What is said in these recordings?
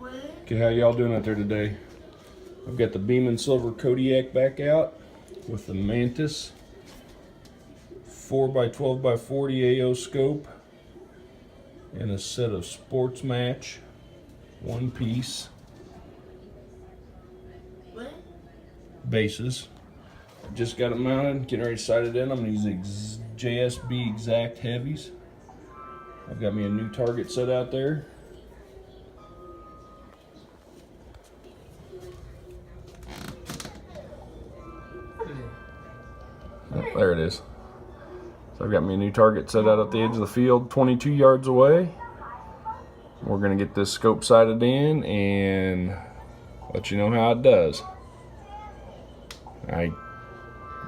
Okay, how y'all doing out there today? I've got the Beeman Silver Kodiak back out with the Mantis 4x12x40 AO scope and a set of Sports Match one piece bases. Just got it mounted, getting ready to sight it in. I'm going to use JSB Exact Heavies. I've got me a new target set out there. Oh, there it is. So I've got me a new target set out at the edge of the field, 22 yards away. We're going to get this scope sighted in and let you know how it does. I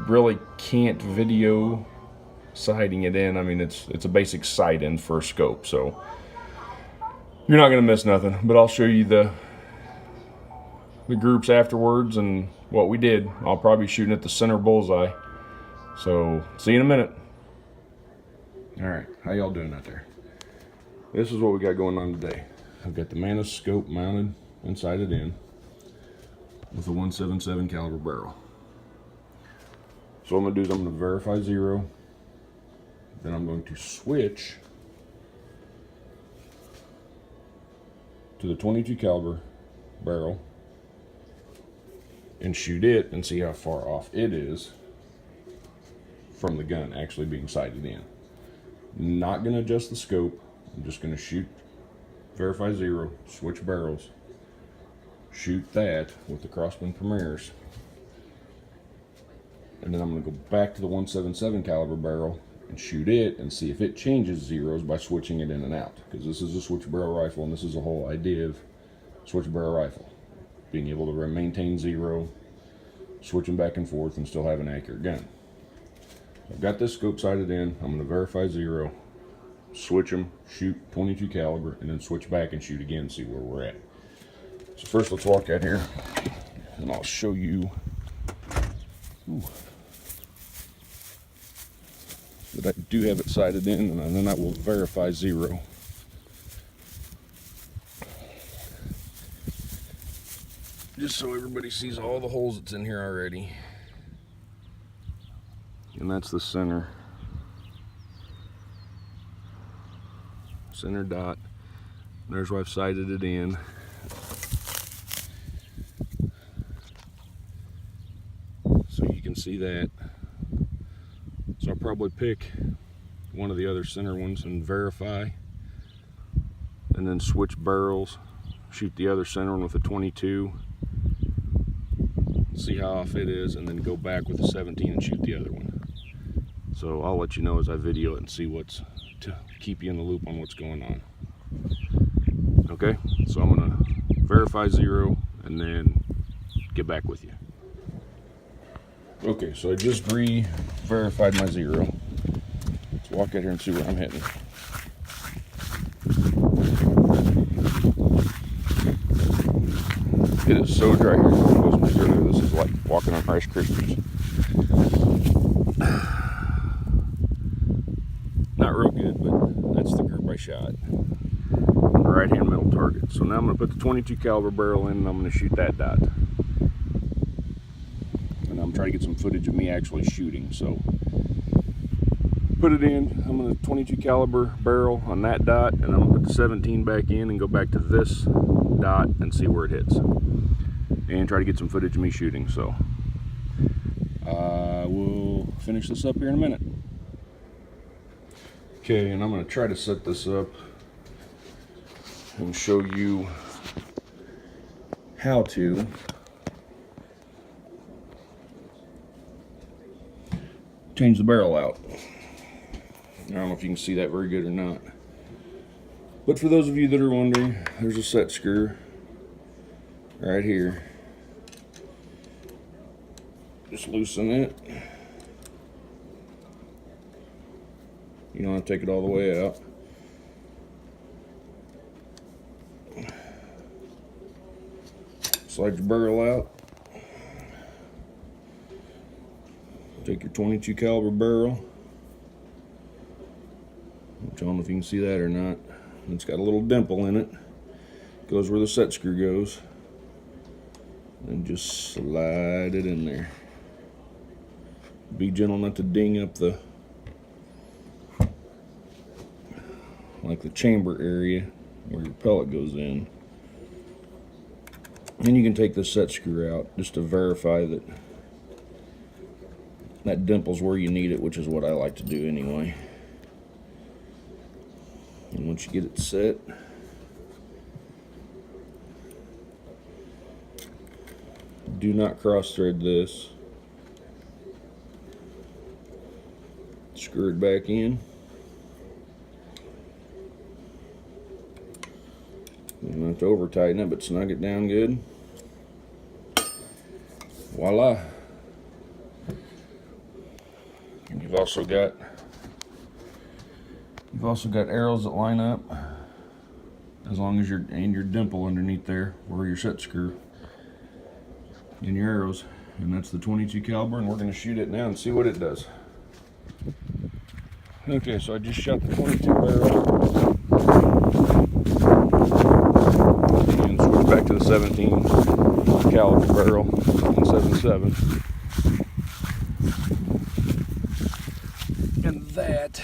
really can't video sighting it in. I mean, it's a basic sight in for a scope, so you're not going to miss nothing. But I'll show you the groups afterwards and what we did. I'll probably be shooting at the center bullseye. So, see you in a minute. Alright, how y'all doing out there? This is what we got going on today. I've got the Mantis scope mounted and sighted in with a 177 caliber barrel. So what I'm going to do is I'm going to verify 0. Then I'm going to switch to the 22 caliber barrel and shoot it and see how far off it is from the gun actually being sighted in. Not going to adjust the scope. I'm just going to shoot, verify 0, switch barrels, shoot that with the Crossman Premiers, and then I'm going to go back to the 177 caliber barrel and shoot it and see if it changes zeros by switching it in and out, because this is a switch barrel rifle and this is the whole idea of switch barrel rifle, being able to maintain 0, switching back and forth and still have an accurate gun. I've got this scope sighted in. I'm going to verify 0, switch them, shoot 22 caliber, and then switch back and shoot again, see where we're at. So first let's walk out here and I'll show you that I do have it sighted in, and then I will verify 0. Just so everybody sees all the holes that's in here already. And that's the center dot. There's where I've sighted it in. So you can see that. So I'll probably pick one of the other center ones and verify, and then switch barrels, shoot the other center one with a 22, see how off it is, and then go back with a 17 and shoot the other one. So I'll let you know as I video it and see what's, to keep you in the loop on what's going on. Okay, so I'm gonna verify 0 and then get back with you. Okay, so I just re-verified my 0. Let's walk out here and see where I'm hitting. It is so dry here. This is like walking on Rice Krispies. Not real good, but that's the group I shot on the right-hand middle target. So now I'm going to put the 22 caliber barrel in and I'm going to shoot that dot. And I'm trying to get some footage of me actually shooting. So put it in. I'm going to 22 caliber barrel on that dot, and I'm going to put the 17 back in and go back to this dot and see where it hits. And try to get some footage of me shooting. So we'll finish this up here in a minute. Okay, and I'm going to try to set this up and show you how to change the barrel out. I don't know if you can see that very good or not. But for those of you that are wondering, there's a set screw right here. Just loosen it. You don't have to take it all the way out. Slide your barrel out. Take your 22 caliber barrel. I don't know if you can see that or not. It's got a little dimple in it. goes where the set screw goes, and just slide it in there. Be gentle not to ding up the chamber area where your pellet goes in. Then you can take the set screw out just to verify that that dimple's where you need it, which is what I like to do anyway. And once you get it set, do not cross thread this. Screw it back in. You don't have to over tighten it, but snug it down good. Voila. And you've also got arrows that line up, as long as your dimple underneath there where your set screw and your arrows. And that's the 22 caliber, and we're going to shoot it now and see what it does. Okay, so I just shot the 22 barrel and switched back to the 17 caliber barrel, 177. And that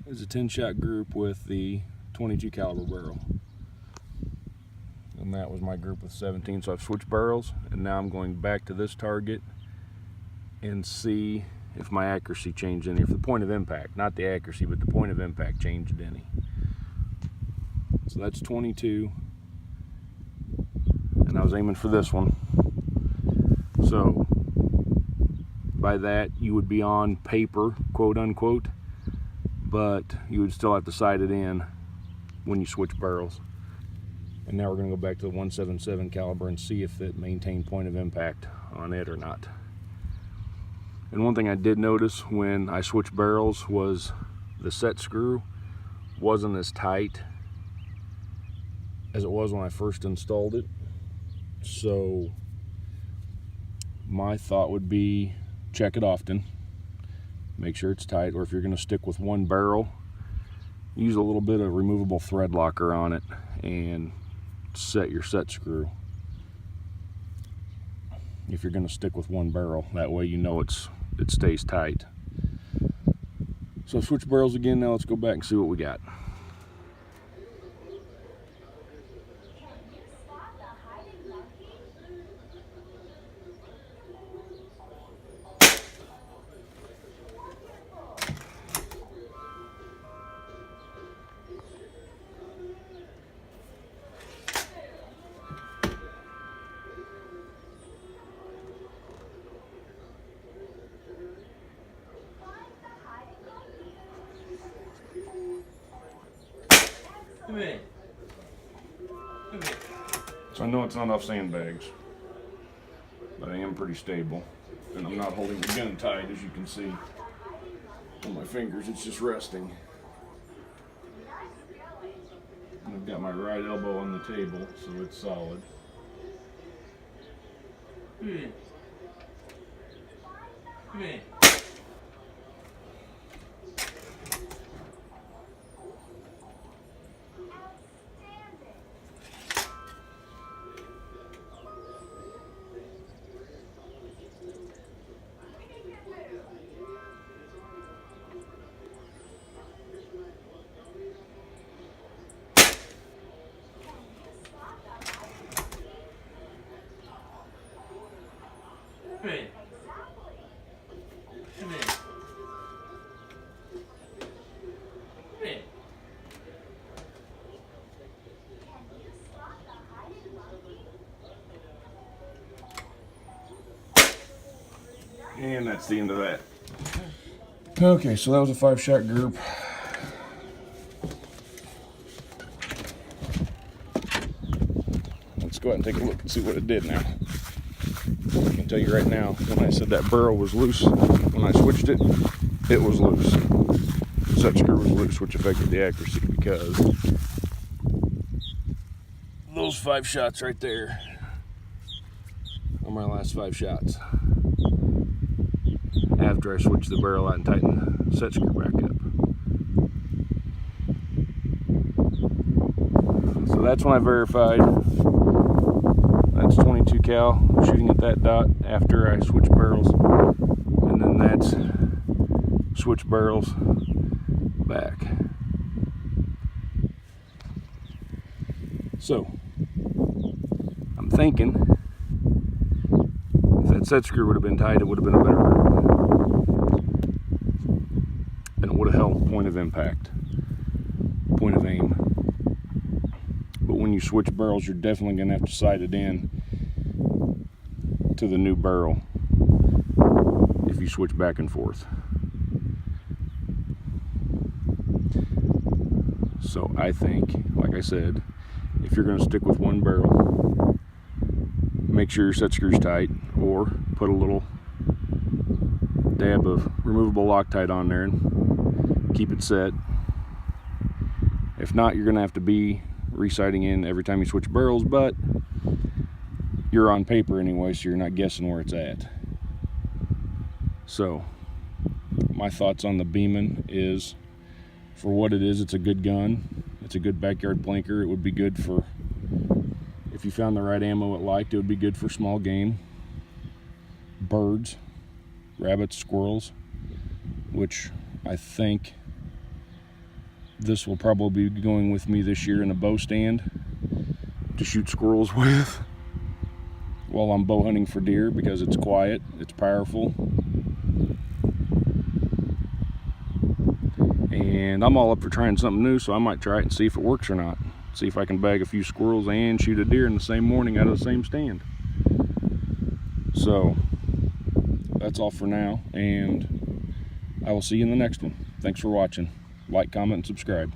is a 10-shot group with the 22 caliber barrel. And that was my group with 17. So I've switched barrels, and now I'm going back to this target and see if my accuracy changed any, if the point of impact, not the accuracy, but the point of impact changed any. So that's 22, and I was aiming for this one. So by that, you would be on paper, quote unquote, but you would still have to sight it in when you switch barrels. And now we're going to go back to the 177 caliber and see if it maintained point of impact on it or not. And one thing I did notice when I switched barrels was the set screw wasn't as tight as it was when I first installed it. So my thought would be check it often, make sure it's tight, or if you're going to stick with one barrel, use a little bit of removable thread locker on it and set your set screw if you're going to stick with one barrel. That way you know it stays tight. So switch barrels again. Now let's go back and see what we got. So I know it's not off sandbags, but I am pretty stable, and I'm not holding the gun tight, as you can see on my fingers. It's just resting. And I've got my right elbow on the table, so it's solid. And that's the end of that. Okay, so that was a 5-shot group. Let's go ahead and take a look and see what it did now. I can tell you right now, when I said that barrel was loose, when I switched it, it was loose. The set screw was loose, which affected the accuracy, because those 5 shots right there are my last 5 shots. After I switched the barrel out and tightened the set screw back up. that's when I verified. That's 22 cal shooting at that dot after I switch barrels, and then that's switch barrels back. So I'm thinking if that set screw would have been tight, it would have been a better grip, and it would have held point of impact, point of aim. But when you switch barrels, you're definitely going to have to sight it in to the new barrel if you switch back and forth. So I think, like I said, if you're going to stick with one barrel, make sure your set screw's tight, or put a little dab of removable Loctite on there and keep it set. If not, you're going to have to be resighting in every time you switch barrels, but you're on paper anyway, so you're not guessing where it's at. So my thoughts on the Beeman is, for what it is, it's a good gun. It's a good backyard blinker. It would be good for, if you found the right ammo it liked, it would be good for small game, birds, rabbits, squirrels, which I think this will probably be going with me this year in a bow stand to shoot squirrels with while I'm bow hunting for deer, because it's quiet, it's powerful, and I'm all up for trying something new, so I might try it and see if it works or not. See if I can bag a few squirrels and shoot a deer in the same morning out of the same stand. So that's all for now, and I will see you in the next one. Thanks for watching. Like, comment, and subscribe.